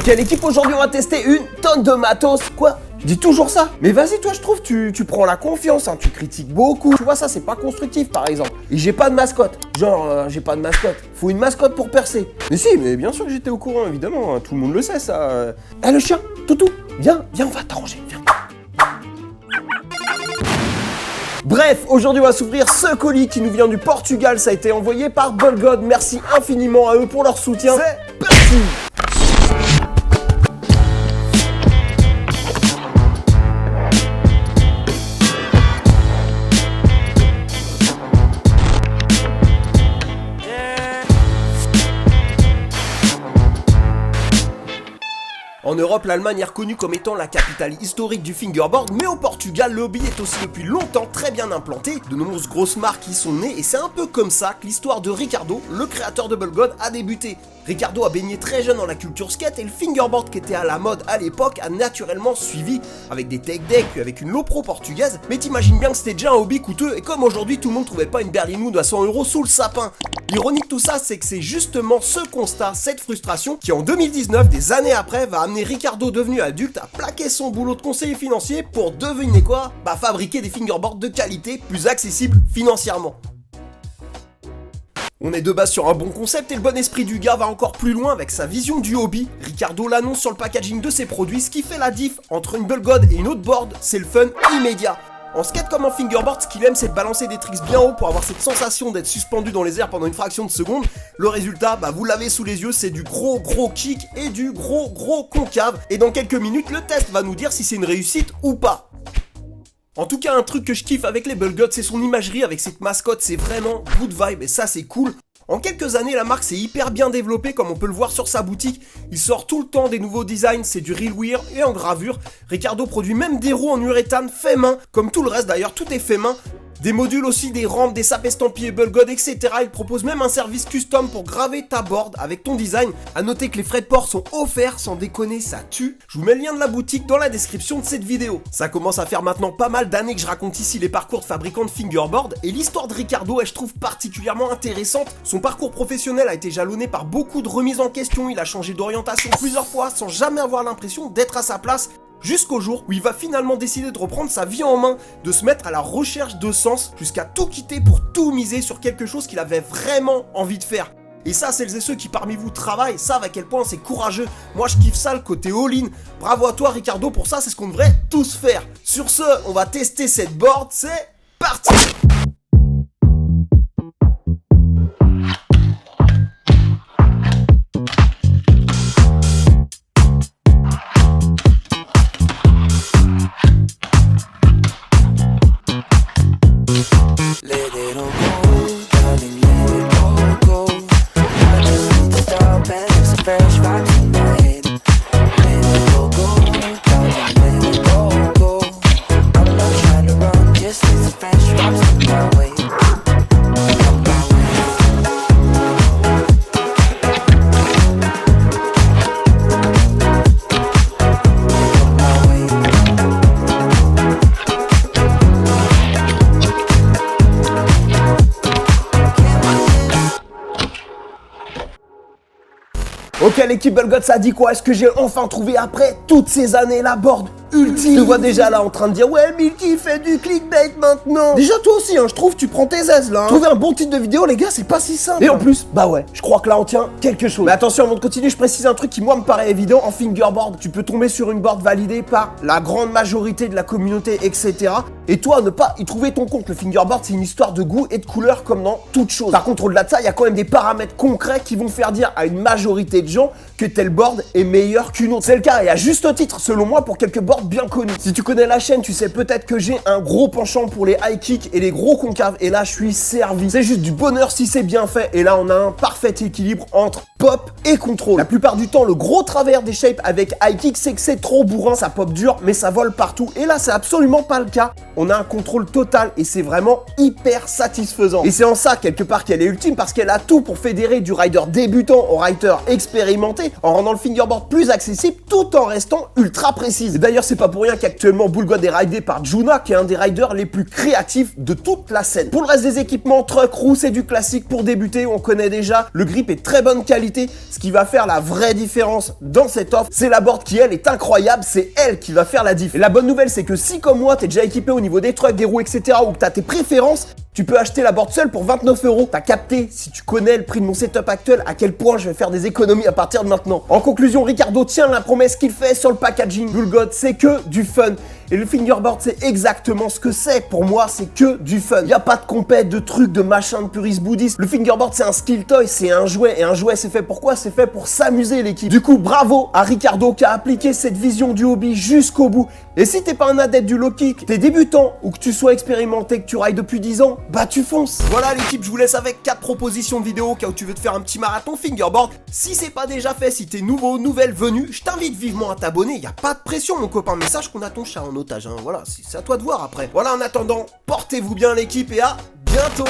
Ok l'équipe, aujourd'hui on va tester une tonne de matos. Quoi? Je dis toujours ça. Mais vas-y toi, je trouve tu prends la confiance, hein, tu critiques beaucoup. Tu vois ça, c'est pas constructif par exemple. Et j'ai pas de mascotte. Genre j'ai pas de mascotte. Faut une mascotte pour percer. Mais si, mais bien sûr que j'étais au courant évidemment, hein, tout le monde le sait ça. Eh le chien, Toutou, viens, on va t'arranger, viens. Bref, aujourd'hui on va s'ouvrir ce colis qui nous vient du Portugal, ça a été envoyé par Bulgod, merci infiniment à eux pour leur soutien. C'est parti! En Europe, l'Allemagne est reconnue comme étant la capitale historique du fingerboard, mais au Portugal, le hobby est aussi depuis longtemps très bien implanté. De nombreuses grosses marques y sont nées et c'est un peu comme ça que l'histoire de Ricardo, le créateur de Bulgod, a débuté. Ricardo a baigné très jeune dans la culture skate et le fingerboard qui était à la mode à l'époque a naturellement suivi avec des tech decks puis avec une low pro portugaise. Mais t'imagines bien que c'était déjà un hobby coûteux et comme aujourd'hui tout le monde trouvait pas une berlinoud à 100 € sous le sapin. L'ironie de tout ça, c'est que c'est justement ce constat, cette frustration, qui en 2019, des années après, va amener Ricardo devenu adulte à plaquer son boulot de conseiller financier pour deviner quoi? Bah fabriquer des fingerboards de qualité plus accessibles financièrement. On est de base sur un bon concept et le bon esprit du gars va encore plus loin avec sa vision du hobby. Ricardo l'annonce sur le packaging de ses produits, ce qui fait la diff entre une Bulgod et une autre board, c'est le fun immédiat. En skate comme en fingerboard, ce qu'il aime c'est de balancer des tricks bien haut pour avoir cette sensation d'être suspendu dans les airs pendant une fraction de seconde. Le résultat, bah vous l'avez sous les yeux, c'est du gros kick et du gros concave. Et dans quelques minutes, le test va nous dire si c'est une réussite ou pas. En tout cas, un truc que je kiffe avec les Bulgod, c'est son imagerie avec cette mascotte, c'est vraiment good vibe et ça c'est cool. En quelques années, la marque s'est hyper bien développée comme on peut le voir sur sa boutique. Il sort tout le temps des nouveaux designs, c'est du real wear et en gravure. Ricardo produit même des roues en uréthane fait main, comme tout le reste d'ailleurs, tout est fait main. Des modules aussi, des rampes, des sapes estampillées Bulgod, etc. Il propose même un service custom pour graver ta board avec ton design. A noter que les frais de port sont offerts, sans déconner, ça tue. Je vous mets le lien de la boutique dans la description de cette vidéo. Ça commence à faire maintenant pas mal d'années que je raconte ici les parcours de fabricants de fingerboard et l'histoire de Ricardo est, je trouve, particulièrement intéressante. Son parcours professionnel a été jalonné par beaucoup de remises en question, il a changé d'orientation plusieurs fois sans jamais avoir l'impression d'être à sa place. Jusqu'au jour où il va finalement décider de reprendre sa vie en main, de se mettre à la recherche de sens, jusqu'à tout quitter pour tout miser sur quelque chose qu'il avait vraiment envie de faire. Et ça, celles et ceux qui parmi vous travaillent savent à quel point c'est courageux. Moi je kiffe ça, le côté all-in. Bravo à toi Ricardo pour ça, c'est ce qu'on devrait tous faire. Sur ce, on va tester cette board, c'est parti! Ok l'équipe Bulgod, ça dit quoi? Est-ce que j'ai enfin trouvé après toutes ces années la board ultime? Je te vois déjà là en train de dire ouais Milky fait du clickbait maintenant. Déjà toi aussi hein, je trouve tu prends tes aises là hein. Trouver un bon titre de vidéo les gars c'est pas si simple. Et en plus, bah ouais, je crois que là on tient quelque chose. Mais attention avant de continuer, je précise un truc qui moi me paraît évident. En fingerboard, tu peux tomber sur une board validée par la grande majorité de la communauté, etc. Et toi ne pas y trouver ton compte. Le fingerboard c'est une histoire de goût et de couleur comme dans toute chose. Par contre au-delà de ça, il y a quand même des paramètres concrets qui vont faire dire à une majorité de gens que telle board est meilleure qu'une autre. C'est le cas et à juste titre selon moi pour quelques boards bien connus. Si tu connais la chaîne, tu sais peut-être que j'ai un gros penchant pour les high kicks et les gros concaves et là je suis servi. C'est juste du bonheur si c'est bien fait et là on a un parfait équilibre entre pop et contrôle. La plupart du temps le gros travers des shapes avec high kick c'est que c'est trop bourrin, ça pop dur mais ça vole partout et là c'est absolument pas le cas. on a un contrôle total et c'est vraiment hyper satisfaisant. Et c'est en ça quelque part qu'elle est ultime parce qu'elle a tout pour fédérer du rider débutant au rider expérimenté en rendant le fingerboard plus accessible tout en restant ultra précise. Et d'ailleurs c'est pas pour rien qu'actuellement Bull God est ridé par Juna qui est un des riders les plus créatifs de toute la scène. Pour le reste des équipements, truck, roue, c'est du classique pour débuter, on connaît déjà. Le grip est très bonne qualité, ce qui va faire la vraie différence dans cette offre, c'est la board qui elle est incroyable, c'est elle qui va faire la diff. Et la bonne nouvelle c'est que si comme moi t'es déjà équipé au niveau des trucks, des roues etc ou que t'as tes préférences, tu peux acheter la board seule pour 29 €. T'as capté, si tu connais le prix de mon setup actuel, à quel point je vais faire des économies à partir de maintenant. En conclusion, Ricardo tient la promesse qu'il fait sur le packaging. Bull God, c'est que du fun. Et le fingerboard, c'est exactement ce que c'est. Pour moi, c'est que du fun. Y a pas de compète, de trucs, de machin, de puriste bouddhiste. Le fingerboard, c'est un skill toy, c'est un jouet. Et un jouet, c'est fait pour quoi? C'est fait pour s'amuser, l'équipe. Du coup, bravo à Ricardo qui a appliqué cette vision du hobby jusqu'au bout. Et si t'es pas un adepte du low kick, t'es débutant ou que tu sois expérimenté, que tu rides depuis 10 ans, bah tu fonces. Voilà l'équipe, je vous laisse avec 4 propositions de vidéos au cas où tu veux te faire un petit marathon fingerboard. Si c'est pas déjà fait, si t'es nouveau, nouvelle venue, je t'invite vivement à t'abonner. Y a pas de pression mon copain, mais sache qu'on a ton chat en otage, hein. Voilà, c'est à toi de voir après. Voilà, en attendant, portez-vous bien l'équipe et à bientôt.